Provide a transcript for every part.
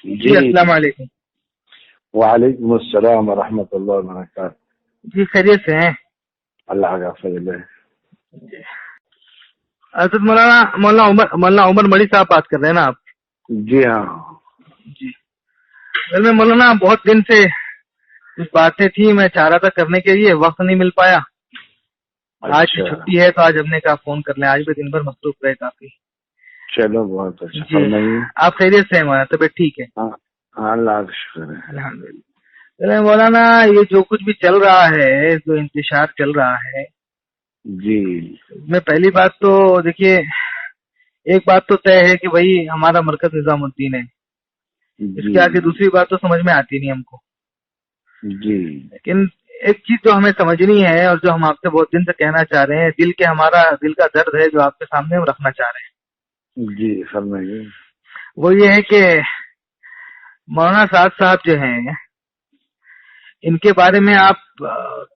جی السلام علیکم۔ وعلیکم السلام ورحمۃ اللہ وبرکاتہ۔ جی خیریت سے ہیں؟ اللہ کا فضل ہے۔ حضرت مولانا عمر مڑی صاحب بات کر رہے ہیں نا آپ؟ جی ہاں جی میں مولانا بہت دن سے کچھ باتیں تھیں، میں چاہ رہا تھا کرنے کے لیے، وقت نہیں مل پایا۔ آج کی چھٹی ہے تو آج ہم نے کہا فون کر لیں، آج بھی دن بھر مصروف رہے کافی۔ چلو بہت اچھا۔ جی آپ خیریت سے ہیں مولانا؟ طبیعت ٹھیک ہے؟ ہاں اللہ کا شکر ہے الحمد للہ۔ مولانا یہ جو کچھ بھی چل رہا ہے، جو انتشار چل رہا ہے، جی میں پہلی بات تو دیکھیے، ایک بات تو طے ہے کہ بھائی ہمارا مرکز نظام الدین ہے، اس کے آگے دوسری بات تو سمجھ میں آتی نہیں ہم کو۔ جی لیکن ایک چیز جو ہمیں سمجھنی ہے اور جو ہم آپ سے بہت دن سے کہنا چاہ رہے ہیں، ہمارا دل کا درد ہے جو آپ کے سامنے ہم رکھنا چاہ رہے ہیں، جی فرمائیے۔ وہ یہ ہے کہ مولانا سعد صاحب جو ہیں، ان کے بارے میں آپ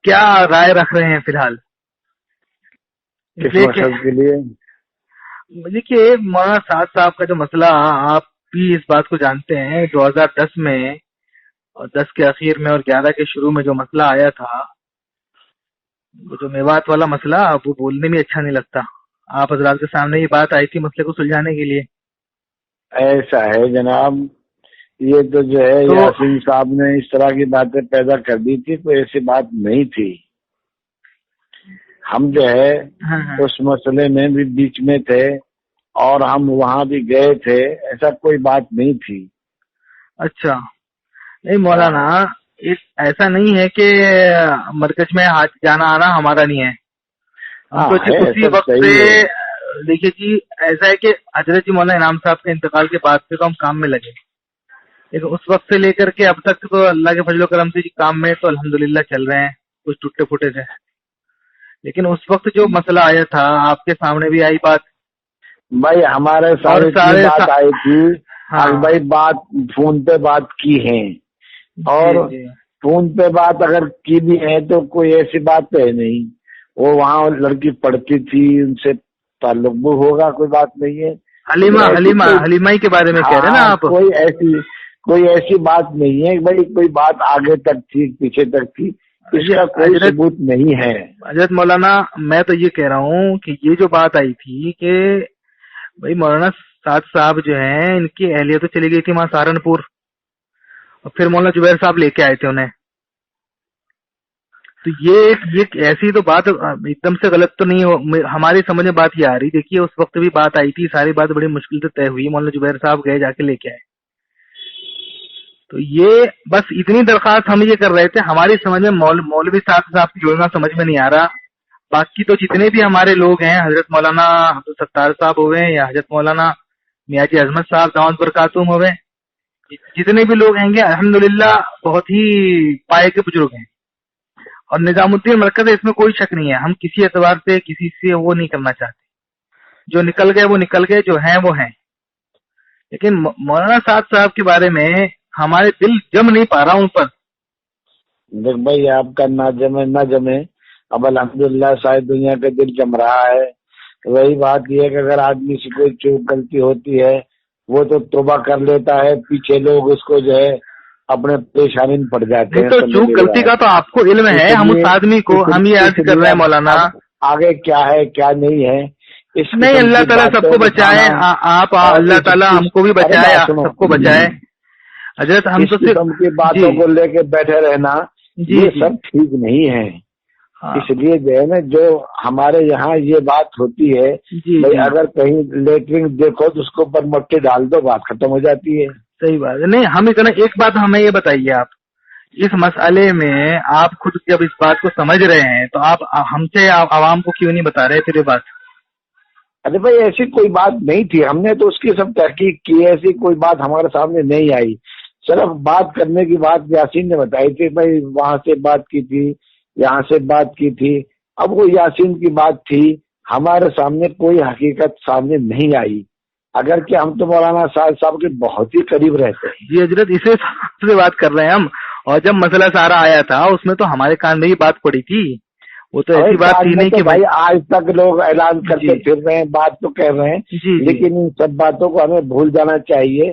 کیا رائے رکھ رہے ہیں فی الحال؟ کس مقصد کے لیے؟ دیکھیے مولانا سعد صاحب کا جو مسئلہ، آپ بھی اس بات کو جانتے ہیں، 2010 میں اور 10 کے اخیر میں اور 11 کے شروع میں جو مسئلہ آیا تھا، وہ جو میوات والا مسئلہ، وہ بولنے میں اچھا نہیں لگتا۔ آپ حضرات کے سامنے یہ بات آئی تھی مسئلے کو سلجھانے کے لیے۔ ایسا ہے جناب، یہ تو جو ہے یاسین صاحب نے اس طرح کی باتیں پیدا کر دی تھی، کوئی ایسی بات نہیں تھی۔ ہم جو ہے اس مسئلے میں بھی بیچ میں تھے اور ہم وہاں بھی گئے تھے، ایسا کوئی بات نہیں تھی۔ اچھا نہیں مولانا، ایسا نہیں ہے کہ مرکز میں جانا آنا ہمارا نہیں ہے، اسی وقت سے دیکھیے جی، ایسا ہے کہ حضرت جی مولانا انعام صاحب کے انتقال کے بعد سے تو ہم کام میں لگے، لیکن اس وقت سے لے کر کے اب تک تو اللہ کے فضل و کرم سے جی کام میں تو الحمدللہ چل رہے ہیں، کچھ ٹوٹے پھوٹے سے۔ لیکن اس وقت جو مسئلہ آیا تھا، آپ کے سامنے بھی آئی بات بھائی، ہمارے سارے بات آئی تھی بھائی، بات فون پہ بات کی ہے، اور فون پہ بات اگر کی بھی ہے تو کوئی ایسی بات ہے نہیں، وہ وہاں لڑکی پڑھتی تھی، ان سے تعلق بھی ہوگا، کوئی بات نہیں ہے۔ حلیمہ کے بارے میں کہہ رہے ہیں نا آپ؟ کوئی ایسی بات نہیں ہے بھائی، کوئی بات آگے تک تھی پیچھے تک تھی، اس کا کوئی ثبوت نہیں ہے۔ حضرت مولانا میں تو یہ کہہ رہا ہوں کہ یہ جو بات آئی تھی کہ بھائی مولانا سعد صاحب جو ہیں، ان کی اہلیت تو چلی گئی تھی وہاں سہارنپور، اور پھر مولانا زبیر صاحب لے کے آئے تھے انہیں، تو یہ ایسی تو بات ایک دم سے غلط تو نہیں ہو، ہماری سمجھ میں بات یہ آ رہی۔ دیکھیے اس وقت بھی بات آئی تھی، ساری بات بڑی مشکل سے طے ہوئی، مولانا زبیر صاحب گئے، جا کے لے کے آئے۔ تو یہ بس اتنی درخواست ہم یہ کر رہے تھے، ہماری سمجھ میں مولوی صاحب کی جوڑنا سمجھ میں نہیں آ رہا۔ باقی تو جتنے بھی ہمارے لوگ ہیں، حضرت مولانا عبدالستار صاحب ہوئے یا حضرت مولانا میاں جی عظمت صاحب دامت برکاتہم ہوئے، جتنے بھی لوگ ہیں گے الحمدللہ بہت ہی پائے کے بزرگ ہیں، اور نظام الدین مرکز ہے، اس میں کوئی شک نہیں ہے۔ ہم کسی اعتبار سے کسی سے وہ نہیں کرنا چاہتے، جو نکل گئے وہ نکل گئے، جو ہیں وہ ہیں۔ لیکن مولانا سعد صاحب کے بارے میں ہمارے دل جم نہیں پا رہا ان پر۔ دیکھ بھائی، آپ کا نہ جمے اب الحمدللہ ساری دنیا کا دل جم رہا ہے۔ وہی بات یہ ہے کہ اگر آدمی سے کوئی چوک غلطی ہوتی ہے وہ تو توبہ کر لیتا ہے، پیچھے لوگ اس کو جو ہے اپنے پریشانی میں پڑ جاتے ہیں۔ تو چوک غلطی کا تو آپ کو علم ہے، ہم اس آدمی کو ہم یہ عرض کر رہے ہیں مولانا آگے کیا ہے کیا نہیں ہے، نہیں اللہ تعالیٰ سب کو بچائے، آپ اللہ تعالیٰ ہم کو بھی بچائے، سب کو بچائے۔ حضرت ہم تو قسم کی باتوں کو لے کے بیٹھے رہنا یہ سب ٹھیک نہیں ہے۔ اس لیے جو ہے نا، جو ہمارے یہاں یہ بات ہوتی ہے، اگر کہیں لیٹرنگ دیکھو تو اس کو اوپر مٹی ڈال دو، بات ختم ہو جاتی ہے۔ صحیح بات ہے۔ نہیں ہم اتنا، ایک بات ہمیں یہ بتائیے، آپ اس مسئلے میں آپ خود جب اس بات کو سمجھ رہے ہیں تو آپ ہم سے عوام کو کیوں نہیں بتا رہے پھر یہ بات؟ ارے بھائی ایسی کوئی بات نہیں تھی، ہم نے تو اس کی سب تحقیق کی، ایسی کوئی بات ہمارے سامنے نہیں آئی۔ صرف بات کرنے کی بات یاسین نے بتائی تھی، بھائی وہاں سے بات کی تھی، یہاں سے بات کی تھی، اب وہ یاسین کی بات تھی، ہمارے سامنے کوئی حقیقت سامنے نہیں آئی، اگر کہ ہم تو مولانا صاحب کے بہت ہی قریب رہتے ہیں۔ جی حضرت اسی سے بات کر رہے ہیں ہم، اور جب مسئلہ سارا آیا تھا اس میں تو ہمارے کان میں ہی بات پڑی تھی، وہ تو ایسی بات تھی نہیں کہ بھائی آج تک لوگ اعلان کرتے پھر رہے ہیں، بات تو کہہ رہے ہیں، لیکن ان سب باتوں کو ہمیں بھول جانا چاہیے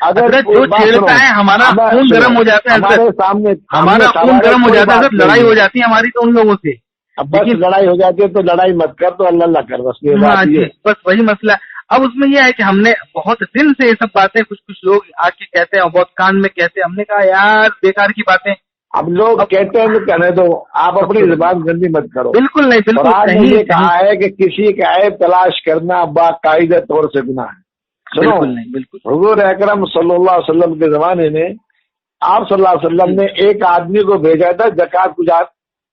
حضرت جو چھیڑتا ہے ہمارا خون گرم ہو جاتا ہے حضرت، ہمارا خون گرم ہو جاتا ہے حضرت، لڑائی ہو جاتی ہے ہماری تو ان لوگوں سے. بس لڑائی ہو جاتی ہے تو لڑائی مت کر، تو اللہ اللہ کر، بس یہ بات ہے. بس وہی مسئلہ. اب اس میں یہ ہے کہ ہم نے بہت دن سے یہ سب باتیں کچھ لوگ آ کے کہتے ہیں اور بہت کان میں کہتے ہیں، ہم نے کہا یار بیکار کی باتیں. اب لوگ کہتے ہیں تو کہنے دو، آپ اپنی زبان گندی مت کرو. بالکل نہیں، بالکل قرآن نے یہ کہا ہے کہ کسی کا عیب تلاش کرنا باقاعدہ طور سے گناہ ہے. سنو، حضور اکرم صلی اللہ علیہ وسلم کے زمانے میں آپ صلی اللہ علیہ وسلم نے ایک آدمی کو بھیجا تھا زکوٰۃ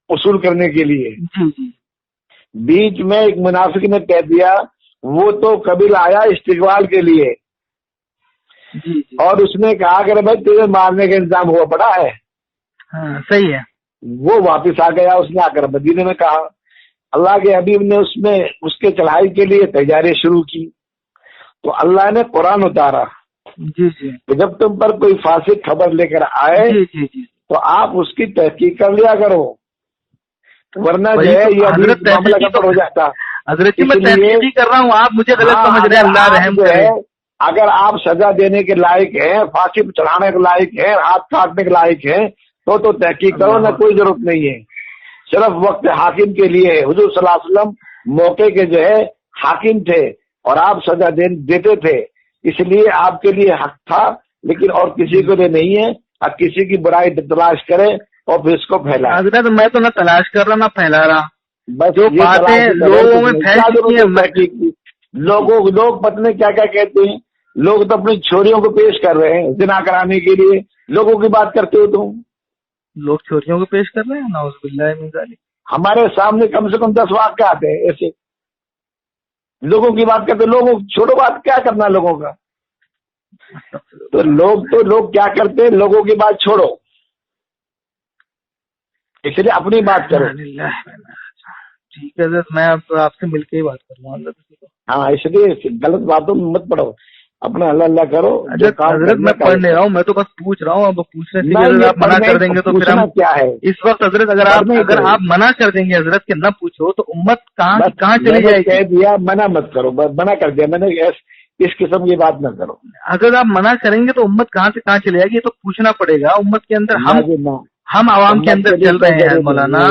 وصول کرنے کے لیے. بیچ میں ایک منافق نے کہہ دیا وہ تو قبیل آیا استقبال کے لیے، اور اس نے کہا کہ بھائی تیرے مارنے کا انتظام ہوا پڑا ہے. صحیح ہے. وہ واپس آ گیا، اس نے آ کر مدینے میں کہا. اللہ کے حبیب نے اس کے چڑھائی کے لیے تیاری شروع کی، تو اللہ نے قرآن اتارا کہ جب تم پر کوئی فاسق خبر لے کر آئے تو آپ اس کی تحقیق کر لیا کرو، ورنہ جو ہے یہ معاملہ گڑبڑ ہو جاتا. حضرت میں تحقیق کر رہا ہوں، آپ مجھے غلط سمجھ رہے ہیں. اللہ رحم کرے. اگر آپ سزا دینے کے لائق ہیں، پھانسی چڑھانے کے لائق ہیں، ہاتھ کاٹنے کے لائق ہیں تو تحقیق کرو، نہ کوئی ضرورت نہیں ہے. صرف وقت حاکم کے لیے ہے. حضور صلی اللہ علیہ وسلم موقع کے جو ہے حاکم تھے اور آپ سزا دیتے تھے، اس لیے آپ کے لیے حق تھا، لیکن اور کسی کو تو نہیں ہے. اب کسی کی برائی تلاش کرے اور پھر اس کو پھیلائے. حضرت میں تو نہ تلاش کر رہا نہ پھیلا رہا، بس جو باتیں لوگوں میں پھیل چکی ہیں. لوگ پتہ کیا کیا کہتے ہیں. لوگ تو اپنی چھوریوں کو پیش کر رہے ہیں زنا کرانے کے لیے، لوگوں کی بات کرتے ہو تم. لوگ چھوریوں کو پیش کر رہے ہیں، نعوذ باللہ من ذالک. ہمارے سامنے کم سے کم 10 واقعے آتے ہیں ایسے، لوگوں کی بات کرتے. لوگوں چھوڑو، بات کیا کرنا لوگوں کا. تو لوگ کیا کرتے ہیں، لوگوں کی بات چھوڑو، اس لیے اپنی بات کرو. ٹھیک ہے حضرت، میں آپ سے مل کے ہی بات کر رہا ہوں. ہاں، اس لیے غلط باتوں میں مت پڑو، اپنا اللہ اللہ کرو. حضرت میں پڑھ نہیں رہا ہوں، میں تو بس پوچھ رہا ہوں. اب پوچھنے سے اگر آپ منع کر دیں گے تو پھر ہم کیا ہے اس وقت حضرت، اگر آپ منع کر دیں گے حضرت کہ نہ پوچھو تو امت کہاں چلی جائے گی. کہہ دیا منع مت کرو، منع کر دیا میں نے، اس قسم کی بات نہ کرو. اگر آپ منع کریں گے تو امت کہاں سے کہاں چلے جائے گی. یہ تو پوچھنا پڑے گا. امت کے اندر ہم عوام کے اندر چل رہے ہیں مولانا،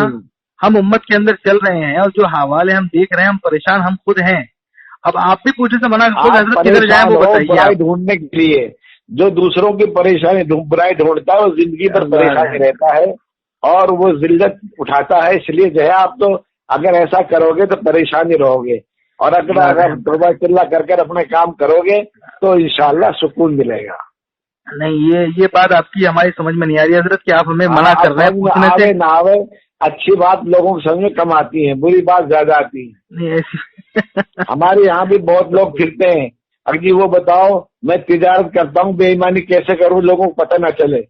ہم امت کے اندر چل رہے ہیں، اور جو حوالے ہم دیکھ رہے ہیں ہم پریشان ہم خود ہیں. اب آپ بھی پوچھنے سے منع حضرت کدھر جائیں وہ بتائیے. برائی ڈھونڈنے کے لیے جو دوسروں کی پریشانی برائی ڈھونڈتا ہے وہ زندگی پر پریشانی رہتا ہے اور وہ ذلت اٹھاتا ہے. اس لیے جو ہے آپ تو اگر ایسا کرو گے تو پریشانی رہو گے، اور اگر توبہ چلا کر اپنے کام کرو گے تو انشاءاللہ سکون ملے گا. نہیں، یہ بات آپ کی ہماری سمجھ میں نہیں آ رہی حضرت کہ آپ ہمیں منع کر رہے ہیں پوچھنے سے. نہ آوے، اچھی بات لوگوں کی سمجھ میں کم آتی ہے، بری بات زیادہ آتی ہے. ہمارے یہاں بھی بہت لوگ پھرتے ہیں، اگر جی وہ بتاؤ میں تجارت کرتا ہوں، بے ایمانی کیسے کروں لوگوں کو پتہ نہ چلے،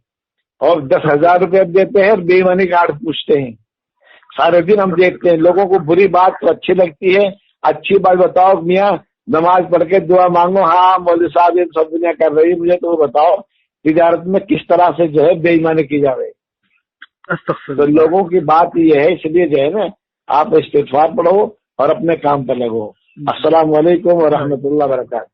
اور 10,000 روپے دیتے ہیں اور بے ایمانی کا آرٹ پوچھتے ہیں. سارے دن ہم دیکھتے ہیں لوگوں کو بری بات تو اچھی لگتی ہے، اچھی بات بتاؤ میاں نماز پڑھ کے دعا مانگو. ہاں مولوی صاحب یہ سب دنیا کر رہی ہے، مجھے تو وہ بتاؤ تجارت میں کس طرح سے جو ہے بے ایمانی کی جائے. تو لوگوں کی بات یہ ہے، اس لیے جو ہے نا آپ استغفار پڑھو اور اپنے کام پر لگو. السلام علیکم ورحمۃ اللہ وبرکاتہ.